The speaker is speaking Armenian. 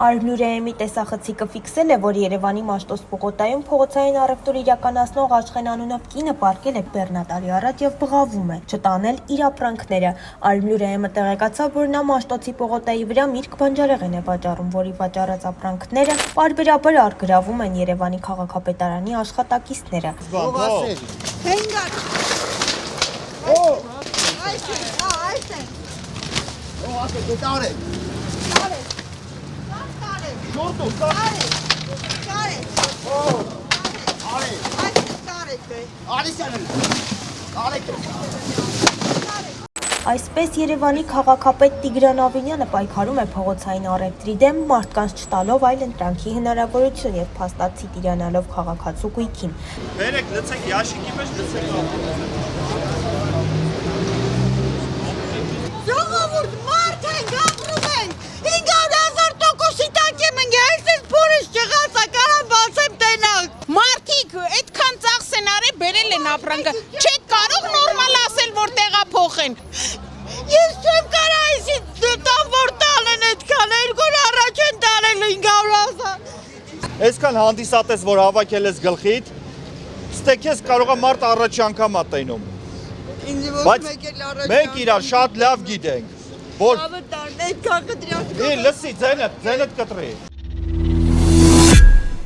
Արմլուրեեմի տեսախցիկը ֆիքսել է, որ Երևանի Մաշտոց պողոտայում փողոցային առևտուր իրականացնող Աշխեն անունով կինը պառկել է բեռնատարի առաջ եւ բղավում է, չտանել իր ապրանքները։ Արմլուրեեմը տեղեկացավ, որ նա Մաշտոցի պողոտայի վրա միրգ բանջարեղեն է վաճառում, որի վաճառած ապրանքները պարբերաբար առգրավում են Երևանի քաղաքապետարանի աշխատակիցները։ Այսպես Երևանի քաղաքապետ Տիգրան Ավինյանը պայքարում է փողոցային առևտրի դեմ, մարդկանց չտալով այլ ընտրանքի հնարավորություն եւ փաստացի տիրանալով քաղաքացու գույքին։ Բերեք, լցեք ящики մեջ լցեք։ Ժողովուրդ, մարդ ենք, ապրում ենք, 500,000 տոկոսի տակ եմ ընգ, այսպես բորս չղասա, կարան բացեմ տենակ։ Մարդիկ, այդքան ծախս են արել, բերել են ապրանքը, չեք կարող նորմալ ասել, որ տեղափոխեն։ Ես չեմ կարա այսի տան, որ տալեն այդքան, երկուր առաջ են տալել 500,000։ Այսքան հանդիսատես, որ հավաքել ես գլխիդ, ստե քեզ կարող է մարդ առաջ անգամ ա տենում։ Բայց մենք իրար շատ լավ գիտենք, որ լսի, ձենդ կտրի։